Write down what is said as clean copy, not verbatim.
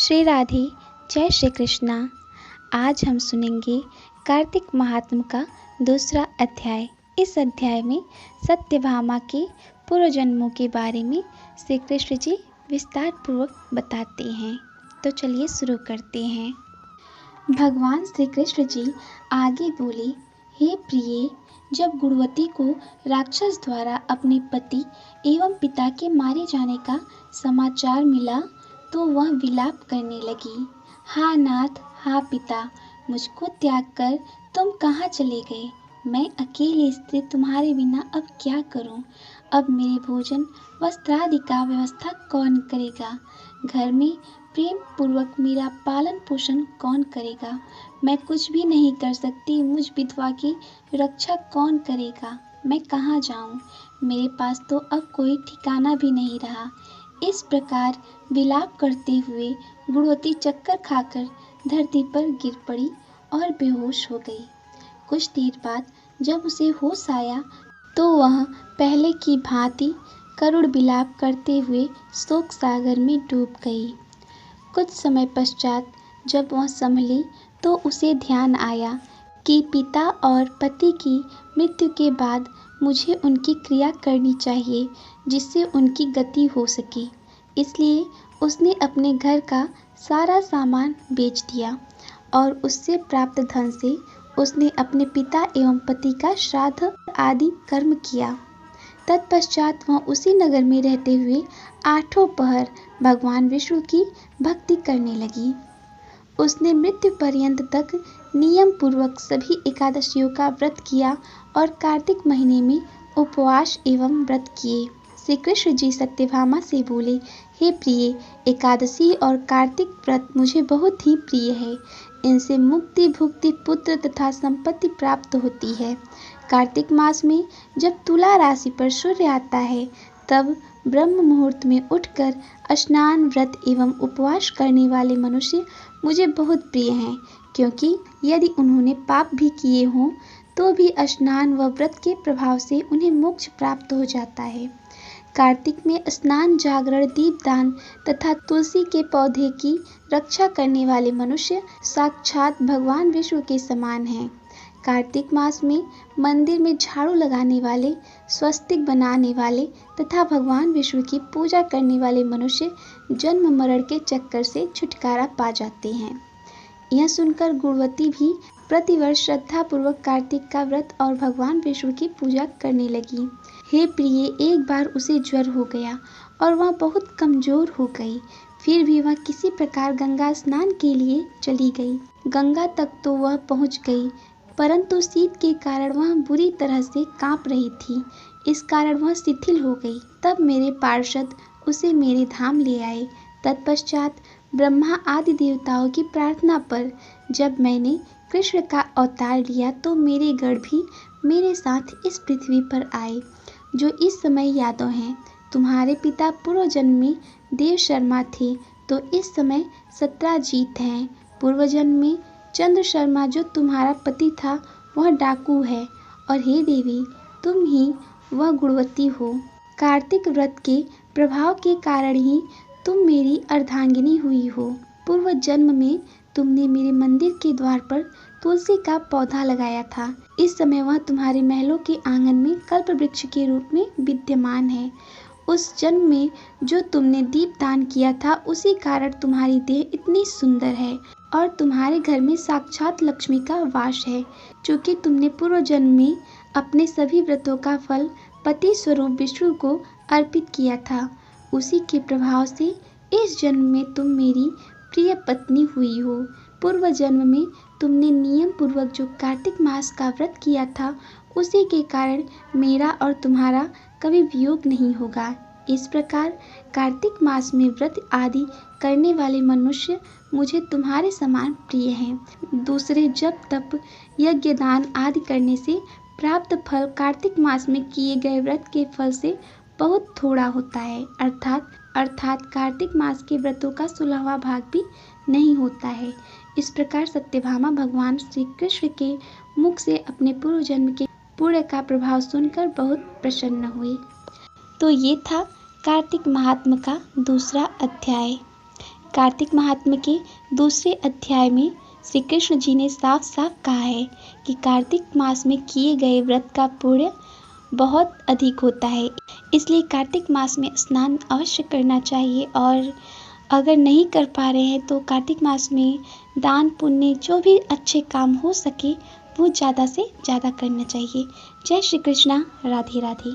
श्री राधे, जय श्री कृष्णा। आज हम सुनेंगे कार्तिक महात्म का दूसरा अध्याय। इस अध्याय में सत्यभामा के पूर्व जन्मों के बारे में श्री कृष्ण जी विस्तार पूर्वक बताते हैं। तो चलिए शुरू करते हैं। भगवान श्री कृष्ण जी आगे बोले, हे प्रिय, जब गुणवती को राक्षस द्वारा अपने पति एवं पिता के मारे जाने का समाचार मिला तो वह विलाप करने लगी। हा नाथ, हा पिता, मुझको त्याग कर तुम कहाँ चले गए? मैं अकेली स्त्री तुम्हारे बिना अब क्या करूं? अब मेरे भोजन वस्त्रादि का व्यवस्था कौन करेगा? घर में प्रेम पूर्वक मेरा पालन पोषण कौन करेगा? मैं कुछ भी नहीं कर सकती, मुझ विधवा की रक्षा कौन करेगा? मैं कहाँ जाऊं? मेरे पास तो अब कोई ठिकाना भी नहीं रहा। इस प्रकार विलाप करते हुए गुणवती चक्कर खाकर धरती पर गिर पड़ी और बेहोश हो गई। कुछ देर बाद जब उसे होश आया तो वह पहले की भांति करुण विलाप करते हुए शोक सागर में डूब गई। कुछ समय पश्चात जब वह संभली तो उसे ध्यान आया कि पिता और पति की मृत्यु के बाद मुझे उनकी क्रिया करनी चाहिए जिससे उनकी गति हो सके। इसलिए उसने अपने घर का सारा सामान बेच दिया और उससे प्राप्त धन से उसने अपने पिता एवं पति का श्राद्ध आदि कर्म किया। तत्पश्चात वह उसी नगर में रहते हुए 8 पहर भगवान विष्णु की भक्ति करने लगी। उसने मृत्यु पर्यंत तक नियम पूर्वक सभी एकादशियों का व्रत किया और कार्तिक महीने में उपवास एवं व्रत किए। श्री कृष्ण जी सत्यभामा से बोले, हे प्रिय, एकादशी और कार्तिक व्रत मुझे बहुत ही प्रिय है। इनसे मुक्ति, भुक्ति, पुत्र तथा संपत्ति प्राप्त होती है। कार्तिक मास में जब तुला राशि पर सूर्य आता है तब ब्रह्म मुहूर्त में उठकर स्नान, व्रत एवं उपवास करने वाले मनुष्य मुझे बहुत प्रिय हैं, क्योंकि यदि उन्होंने पाप भी किए हों तो भी स्नान व व्रत के प्रभाव से उन्हें मोक्ष प्राप्त हो जाता है। कार्तिक में स्नान, जागरण, दीपदान तथा तुलसी के पौधे की रक्षा करने वाले मनुष्य साक्षात भगवान विष्णु के समान हैं। कार्तिक मास में मंदिर में झाड़ू लगाने वाले, स्वस्तिक बनाने वाले तथा भगवान विष्णु की पूजा करने वाले मनुष्य जन्म मरण के चक्कर से छुटकारा पा जाते हैं। यह सुनकर गुणवती भी प्रतिवर्ष श्रद्धा पूर्वक कार्तिक का व्रत और भगवान विष्णु की पूजा करने लगी। हे प्रिय, एक बार उसे ज्वर हो गया और वह बहुत कमजोर हो गई। फिर भी वह किसी प्रकार गंगा स्नान के लिए चली गई। गंगा तक तो वह पहुंच गई, परंतु शीत के कारण वह बुरी तरह से कांप रही थी। इस कारण वह शिथिल हो गई। तब मेरे पार्षद उसे मेरे धाम ले आए। तत्पश्चात ब्रह्मा आदि देवताओं की प्रार्थना पर जब मैंने कृष्ण का अवतार लिया तो मेरे गण भी मेरे साथ इस पृथ्वी पर आए, जो इस समय यादव हैं। तुम्हारे पिता पूर्व जन्म में देव शर्मा थे तो इस समय सत्राजीत हैं। पूर्व जन्म में चंद्र शर्मा जो तुम्हारा पति था वह डाकू है, और हे देवी, तुम ही वह गुणवती हो। कार्तिक व्रत के प्रभाव के कारण ही तुम मेरी अर्धांगिनी हुई हो। पूर्व जन्म में तुमने मेरे मंदिर के द्वार पर तुलसी का पौधा लगाया था। इस समय वह तुम्हारे महलों के आंगन में कल्प वृक्ष के रूप में विद्यमान है। उस जन्म में जो तुमने दीप दान किया था उसी कारण तुम्हारी देह इतनी सुंदर है और तुम्हारे घर में साक्षात लक्ष्मी का वास है। चूँकि तुमने पूर्व जन्म में अपने सभी व्रतों का फल पति स्वरूप विष्णु को अर्पित किया था, उसी के प्रभाव से इस जन्म में तुम मेरी प्रिय पत्नी हुई हो। पूर्व जन्म में तुमने नियम पूर्वक जो कार्तिक मास का व्रत किया था उसी के कारण मेरा और तुम्हारा कभी वियोग नहीं होगा। इस प्रकार कार्तिक मास में व्रत आदि करने वाले मनुष्य मुझे तुम्हारे समान प्रिय हैं। दूसरे जप तप यज्ञ दान आदि करने से प्राप्त फल कार्तिक मास में किए गए व्रत के फल से बहुत थोड़ा होता है, अर्थात कार्तिक मास के व्रतों का 16वां भाग भी नहीं होता है। इस प्रकार सत्यभामा भगवान श्री कृष्ण के मुख से अपने पूर्व जन्म के पुण्य का प्रभाव सुनकर बहुत प्रसन्न हुई। तो ये था कार्तिक महात्म का दूसरा अध्याय। कार्तिक महात्म्य के दूसरे अध्याय में श्री कृष्ण जी ने साफ साफ कहा है कि कार्तिक मास में किए गए व्रत का पुण्य बहुत अधिक होता है। इसलिए कार्तिक मास में स्नान अवश्य करना चाहिए, और अगर नहीं कर पा रहे हैं तो कार्तिक मास में दान पुण्य जो भी अच्छे काम हो सके वो ज़्यादा से ज़्यादा करना चाहिए। जय श्री कृष्णा। राधे राधे।